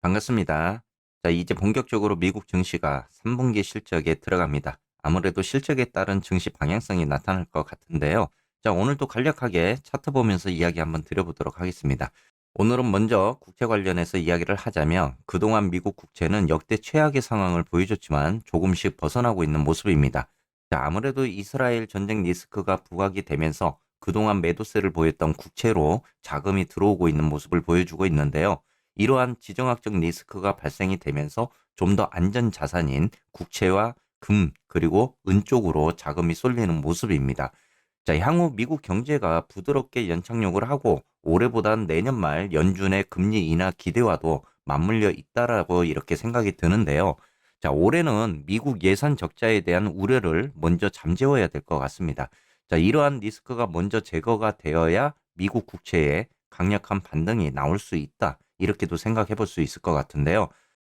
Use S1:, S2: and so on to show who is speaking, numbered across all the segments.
S1: 반갑습니다. 자, 이제 본격적으로 미국 증시가 3분기 실적에 들어갑니다. 아무래도 실적에 따른 증시 방향성이 나타날 것 같은데요. 자, 오늘도 간략하게 차트 보면서 이야기 한번 드려보도록 하겠습니다. 오늘은 먼저 국채 관련해서 이야기를 하자면 그동안 미국 국채는 역대 최악의 상황을 보여줬지만 조금씩 벗어나고 있는 모습입니다. 자, 아무래도 이스라엘 전쟁 리스크가 부각이 되면서 그동안 매도세를 보였던 국채로 자금이 들어오고 있는 모습을 보여주고 있는데요. 이러한 지정학적 리스크가 발생이 되면서 좀 더 안전 자산인 국채와 금 그리고 은 쪽으로 자금이 쏠리는 모습입니다. 자, 향후 미국 경제가 부드럽게 연착륙을 하고 올해보단 내년 말 연준의 금리 인하 기대와도 맞물려 있다라고 이렇게 생각이 드는데요. 자, 올해는 미국 예산 적자에 대한 우려를 먼저 잠재워야 될 것 같습니다. 자, 이러한 리스크가 먼저 제거가 되어야 미국 국채에 강력한 반등이 나올 수 있다. 이렇게도 생각해 볼 수 있을 것 같은데요.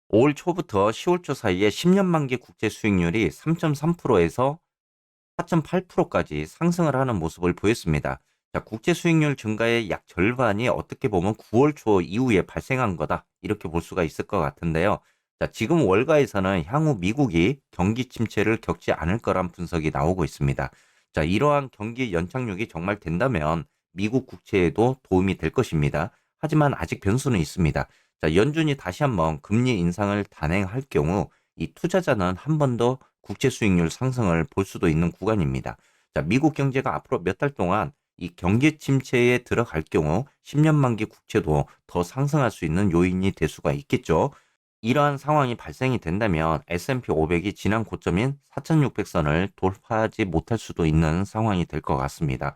S1: 5월 초부터 10월 초 사이에 10년 만기 국채 수익률이 3.3%에서 4.8%까지 상승을 하는 모습을 보였습니다. 자, 국채 수익률 증가의 약 절반이 어떻게 보면 9월 초 이후에 발생한 거다. 이렇게 볼 수가 있을 것 같은데요. 자, 지금 월가에서는 향후 미국이 경기 침체를 겪지 않을 거란 분석이 나오고 있습니다. 자, 이러한 경기 연착륙이 정말 된다면 미국 국채에도 도움이 될 것입니다. 하지만 아직 변수는 있습니다. 자, 연준이 다시 한번 금리 인상을 단행할 경우 이 투자자는 한 번 더 국채 수익률 상승을 볼 수도 있는 구간입니다. 자, 미국 경제가 앞으로 몇 달 동안 이 경기 침체에 들어갈 경우 10년 만기 국채도 더 상승할 수 있는 요인이 될 수가 있겠죠. 이러한 상황이 발생이 된다면 S&P 500이 지난 고점인 4,600선을 돌파하지 못할 수도 있는 상황이 될 것 같습니다.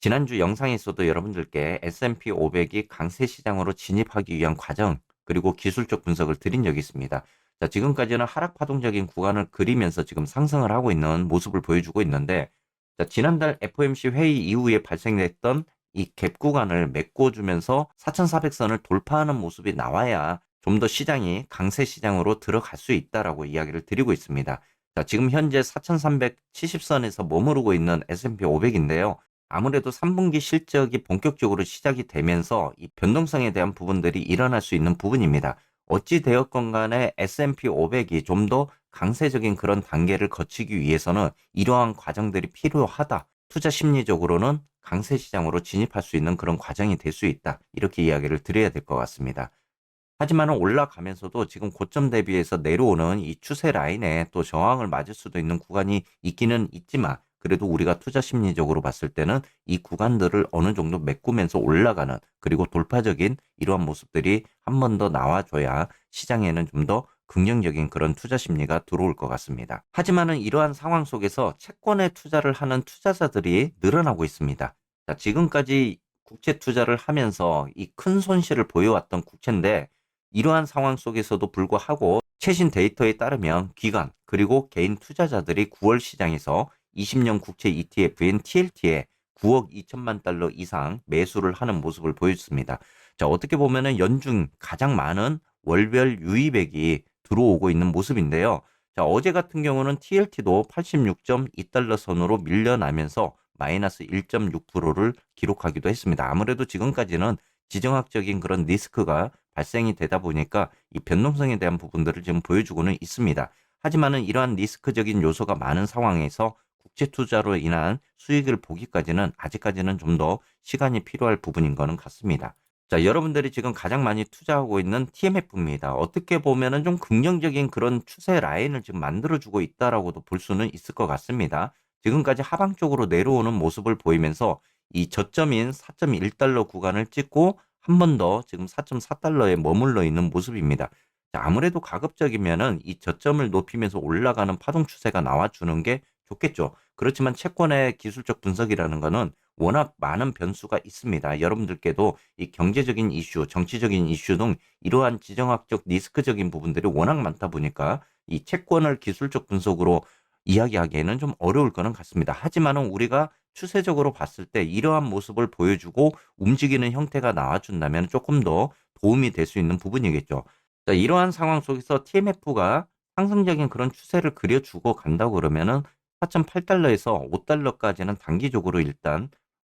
S1: 지난주 영상에서도 여러분들께 S&P 500이 강세 시장으로 진입하기 위한 과정 그리고 기술적 분석을 드린 적이 있습니다. 자, 지금까지는 하락 파동적인 구간을 그리면서 지금 상승을 하고 있는 모습을 보여주고 있는데, 자, 지난달 FOMC 회의 이후에 발생했던 이 갭 구간을 메꿔주면서 4,400선을 돌파하는 모습이 나와야 좀 더 시장이 강세 시장으로 들어갈 수 있다라고 이야기를 드리고 있습니다. 자, 지금 현재 4,370선에서 머무르고 있는 S&P 500인데요. 아무래도 3분기 실적이 본격적으로 시작이 되면서 이 변동성에 대한 부분들이 일어날 수 있는 부분입니다. 어찌 되었건 간에 S&P 500이 좀 더 강세적인 그런 단계를 거치기 위해서는 이러한 과정들이 필요하다. 투자 심리적으로는 강세 시장으로 진입할 수 있는 그런 과정이 될 수 있다. 이렇게 이야기를 드려야 될 것 같습니다. 하지만 올라가면서도 지금 고점 대비해서 내려오는 이 추세 라인에 또 저항을 맞을 수도 있는 구간이 있기는 있지만 그래도 우리가 투자 심리적으로 봤을 때는 이 구간들을 어느 정도 메꾸면서 올라가는 그리고 돌파적인 이러한 모습들이 한 번 더 나와줘야 시장에는 좀 더 긍정적인 그런 투자 심리가 들어올 것 같습니다. 하지만은 이러한 상황 속에서 채권에 투자를 하는 투자자들이 늘어나고 있습니다. 자, 지금까지 국채 투자를 하면서 이 큰 손실을 보여왔던 국채인데 이러한 상황 속에서도 불구하고 최신 데이터에 따르면 기관 그리고 개인 투자자들이 9월 시장에서 20년 국채 ETF인 TLT에 9억 2천만 달러 이상 매수를 하는 모습을 보였습니다. 자, 어떻게 보면은 연중 가장 많은 월별 유입액이 들어오고 있는 모습인데요. 자, 어제 같은 경우는 TLT도 86.2달러 선으로 밀려나면서 마이너스 1.6%를 기록하기도 했습니다. 아무래도 지금까지는 지정학적인 그런 리스크가 발생이 되다 보니까 이 변동성에 대한 부분들을 지금 보여주고는 있습니다. 하지만은 이러한 리스크적인 요소가 많은 상황에서 국제 투자로 인한 수익을 보기까지는 아직까지는 좀 더 시간이 필요할 부분인 거는 같습니다. 자, 여러분들이 지금 가장 많이 투자하고 있는 TMF입니다. 어떻게 보면은 좀 긍정적인 그런 추세 라인을 지금 만들어주고 있다라고도 볼 수는 있을 것 같습니다. 지금까지 하방 쪽으로 내려오는 모습을 보이면서 이 저점인 4.1달러 구간을 찍고 한 번 더 지금 4.4달러에 머물러 있는 모습입니다. 자, 아무래도 가급적이면은 이 저점을 높이면서 올라가는 파동 추세가 나와주는 게 좋겠죠. 그렇지만 채권의 기술적 분석이라는 거는 워낙 많은 변수가 있습니다. 여러분들께도 이 경제적인 이슈, 정치적인 이슈 등 이러한 지정학적 리스크적인 부분들이 워낙 많다 보니까 이 채권을 기술적 분석으로 이야기하기에는 좀 어려울 거는 같습니다. 하지만은 우리가 추세적으로 봤을 때 이러한 모습을 보여주고 움직이는 형태가 나와준다면 조금 더 도움이 될 수 있는 부분이겠죠. 자, 이러한 상황 속에서 TMF가 상승적인 그런 추세를 그려주고 간다고 그러면은 4.8달러에서 5달러까지는 단기적으로 일단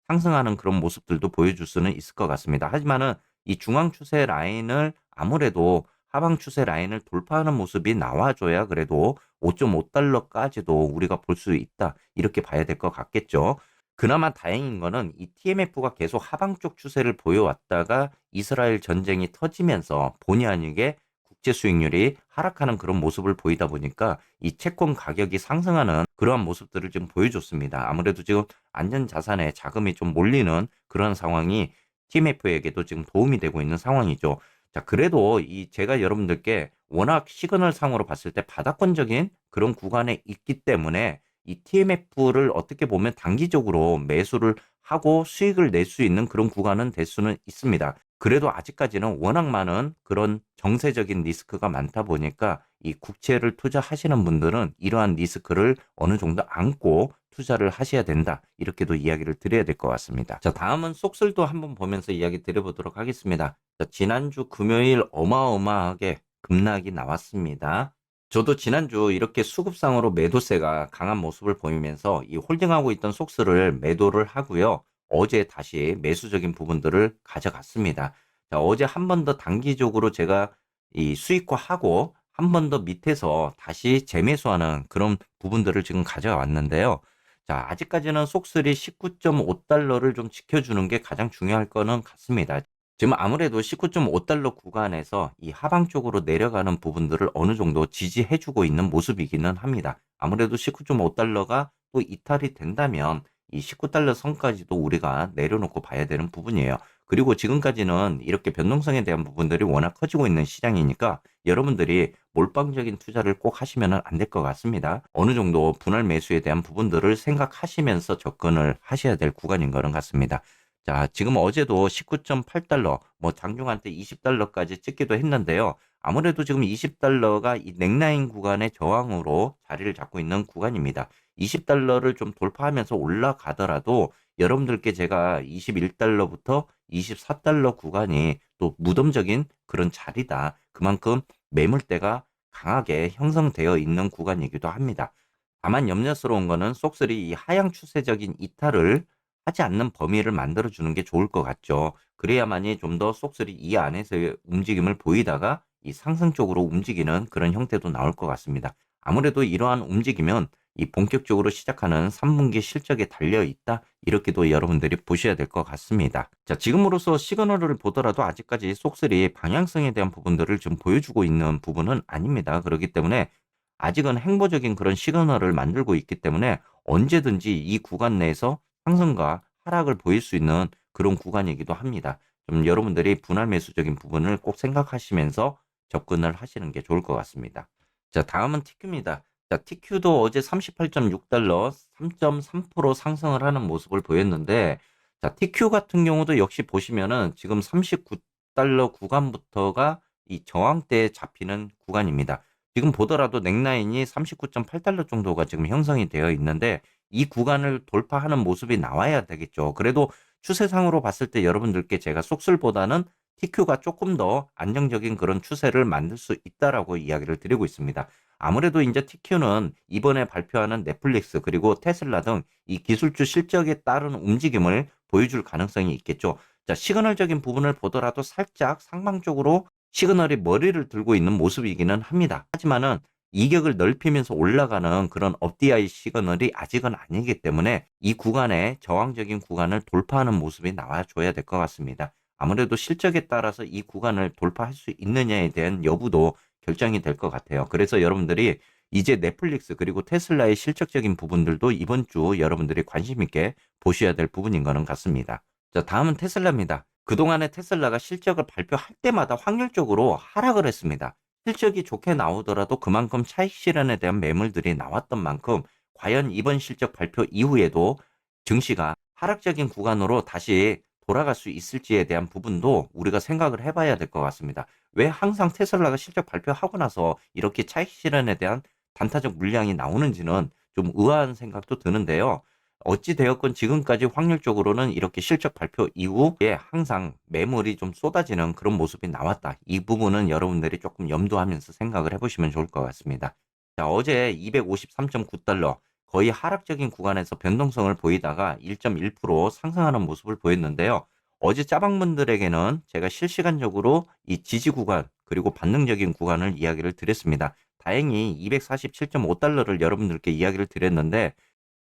S1: 상승하는 그런 모습들도 보여줄 수는 있을 것 같습니다. 하지만은 이 중앙 추세 라인을 아무래도 하방 추세 라인을 돌파하는 모습이 나와줘야 그래도 5.5달러까지도 우리가 볼 수 있다. 이렇게 봐야 될 것 같겠죠. 그나마 다행인 거는 이 TMF가 계속 하방 쪽 추세를 보여왔다가 이스라엘 전쟁이 터지면서 본의 아니게 국제 수익률이 하락하는 그런 모습을 보이다 보니까 이 채권 가격이 상승하는 그러한 모습들을 지금 보여줬습니다. 아무래도 지금 안전 자산에 자금이 좀 몰리는 그런 상황이 TMF에게도 지금 도움이 되고 있는 상황이죠. 자, 그래도 이 제가 여러분들께 워낙 시그널 상으로 봤을 때 바닥권적인 그런 구간에 있기 때문에 이 TMF를 어떻게 보면 단기적으로 매수를 하고 수익을 낼 수 있는 그런 구간은 될 수는 있습니다. 그래도 아직까지는 워낙 많은 그런 정세적인 리스크가 많다 보니까 이 국채를 투자하시는 분들은 이러한 리스크를 어느 정도 안고 투자를 하셔야 된다. 이렇게도 이야기를 드려야 될 것 같습니다. 자, 다음은 속설도 한번 보면서 이야기 드려보도록 하겠습니다. 자, 지난주 금요일 어마어마하게 급락이 나왔습니다. 저도 지난주 이렇게 수급상으로 매도세가 강한 모습을 보이면서 이 홀딩하고 있던 속스를 매도를 하고요. 어제 다시 매수적인 부분들을 가져갔습니다. 자, 어제 한 번 더 단기적으로 제가 이 수익화하고 한 번 더 밑에서 다시 재매수하는 그런 부분들을 지금 가져왔는데요. 자, 아직까지는 속슬이 19.5달러를 좀 지켜주는 게 가장 중요할 거는 같습니다. 지금 아무래도 19.5달러 구간에서 이 하방 쪽으로 내려가는 부분들을 어느 정도 지지해주고 있는 모습이기는 합니다. 아무래도 19.5달러가 또 이탈이 된다면 이 19달러 선까지도 우리가 내려놓고 봐야 되는 부분이에요. 그리고 지금까지는 이렇게 변동성에 대한 부분들이 워낙 커지고 있는 시장이니까 여러분들이 몰빵적인 투자를 꼭 하시면 안 될 것 같습니다. 어느 정도 분할 매수에 대한 부분들을 생각하시면서 접근을 하셔야 될 구간인 거는 같습니다. 자, 지금 어제도 19.8달러, 뭐 장중한 때 20달러까지 찍기도 했는데요. 아무래도 지금 20달러가 이 넥라인 구간의 저항으로 자리를 잡고 있는 구간입니다. 20달러를 좀 돌파하면서 올라가더라도 여러분들께 제가 21달러부터 24달러 구간이 또 무덤적인 그런 자리다. 그만큼 매물대가 강하게 형성되어 있는 구간이기도 합니다. 다만 염려스러운 거는 속설이 이 하향 추세적인 이탈을 하지 않는 범위를 만들어 주는 게 좋을 것 같죠. 그래야만이 좀 더 속설이 이 안에서의 움직임을 보이다가 이 상승 쪽으로 움직이는 그런 형태도 나올 것 같습니다. 아무래도 이러한 움직이면 이 본격적으로 시작하는 3분기 실적에 달려 있다. 이렇게도 여러분들이 보셔야 될 것 같습니다. 자, 지금으로서 시그널을 보더라도 아직까지 속설이 방향성에 대한 부분들을 좀 보여주고 있는 부분은 아닙니다. 그렇기 때문에 아직은 행보적인 그런 시그널을 만들고 있기 때문에 언제든지 이 구간 내에서 상승과 하락을 보일 수 있는 그런 구간이기도 합니다. 좀 여러분들이 분할 매수적인 부분을 꼭 생각하시면서 접근을 하시는 게 좋을 것 같습니다. 자, 다음은 TQ입니다. 자, TQ도 어제 38.6달러 3.3% 상승을 하는 모습을 보였는데, 자, TQ 같은 경우도 역시 보시면은 지금 39달러 구간부터가 이 저항대에 잡히는 구간입니다. 지금 보더라도 넥라인이 39.8달러 정도가 지금 형성이 되어 있는데 이 구간을 돌파하는 모습이 나와야 되겠죠. 그래도 추세상으로 봤을 때 여러분들께 제가 속술보다는 TQ가 조금 더 안정적인 그런 추세를 만들 수 있다라고 이야기를 드리고 있습니다. 아무래도 이제 TQ는 이번에 발표하는 넷플릭스 그리고 테슬라 등 이 기술주 실적에 따른 움직임을 보여줄 가능성이 있겠죠. 자, 시그널적인 부분을 보더라도 살짝 상방 쪽으로 시그널이 머리를 들고 있는 모습이기는 합니다. 하지만은 이격을 넓히면서 올라가는 그런 업DI 시그널이 아직은 아니기 때문에 이 구간에 저항적인 구간을 돌파하는 모습이 나와줘야 될 것 같습니다. 아무래도 실적에 따라서 이 구간을 돌파할 수 있느냐에 대한 여부도 결정이 될 것 같아요. 그래서 여러분들이 이제 넷플릭스 그리고 테슬라의 실적적인 부분들도 이번 주 여러분들이 관심 있게 보셔야 될 부분인 거는 같습니다. 자, 다음은 테슬라입니다. 그동안에 테슬라가 실적을 발표할 때마다 확률적으로 하락을 했습니다. 실적이 좋게 나오더라도 그만큼 차익 실현에 대한 매물들이 나왔던 만큼 과연 이번 실적 발표 이후에도 증시가 하락적인 구간으로 다시 돌아갈 수 있을지에 대한 부분도 우리가 생각을 해봐야 될 것 같습니다. 왜 항상 테슬라가 실적 발표하고 나서 이렇게 차익 실현에 대한 단타적 물량이 나오는지는 좀 의아한 생각도 드는데요. 어찌 되었건 지금까지 확률적으로는 이렇게 실적 발표 이후에 항상 매물이 좀 쏟아지는 그런 모습이 나왔다. 이 부분은 여러분들이 조금 염두하면서 생각을 해보시면 좋을 것 같습니다. 자, 어제 253.9달러 거의 하락적인 구간에서 변동성을 보이다가 1.1% 상승하는 모습을 보였는데요. 어제 짜방분들에게는 제가 실시간적으로 이 지지 구간 그리고 반등적인 구간을 이야기를 드렸습니다. 다행히 247.5달러를 여러분들께 이야기를 드렸는데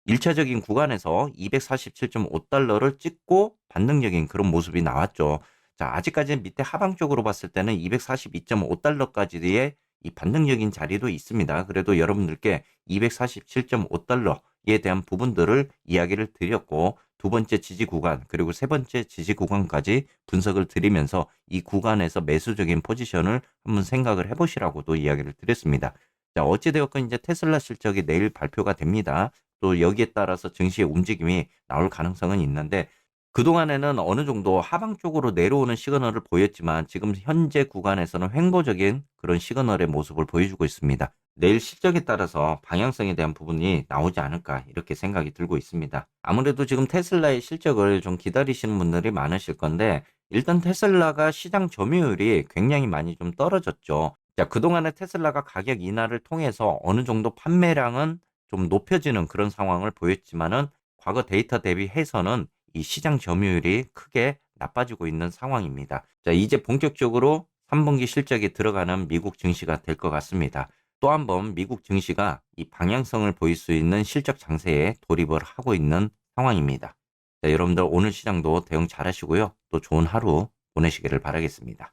S1: 1차적인 구간에서 247.5달러를 찍고 반등적인 그런 모습이 나왔죠. 자, 아직까지는 밑에 하방 쪽으로 봤을 때는 242.5달러까지의 이 반등적인 자리도 있습니다. 그래도 여러분들께 247.5달러에 대한 부분들을 이야기를 드렸고 두 번째 지지 구간 그리고 세 번째 지지 구간까지 분석을 드리면서 이 구간에서 매수적인 포지션을 한번 생각을 해보시라고도 이야기를 드렸습니다. 자, 어찌되었건 이제 테슬라 실적이 내일 발표가 됩니다. 또 여기에 따라서 증시의 움직임이 나올 가능성은 있는데 그동안에는 어느 정도 하방 쪽으로 내려오는 시그널을 보였지만 지금 현재 구간에서는 횡보적인 그런 시그널의 모습을 보여주고 있습니다. 내일 실적에 따라서 방향성에 대한 부분이 나오지 않을까 이렇게 생각이 들고 있습니다. 아무래도 지금 테슬라의 실적을 좀 기다리시는 분들이 많으실 건데 일단 테슬라가 시장 점유율이 굉장히 많이 좀 떨어졌죠. 자, 그동안에 테슬라가 가격 인하를 통해서 어느 정도 판매량은 좀 높여지는 그런 상황을 보였지만은 과거 데이터 대비해서는 이 시장 점유율이 크게 나빠지고 있는 상황입니다. 자, 이제 본격적으로 3분기 실적에 들어가는 미국 증시가 될 것 같습니다. 또 한 번 미국 증시가 이 방향성을 보일 수 있는 실적 장세에 돌입을 하고 있는 상황입니다. 자, 여러분들 오늘 시장도 대응 잘 하시고요. 또 좋은 하루 보내시기를 바라겠습니다.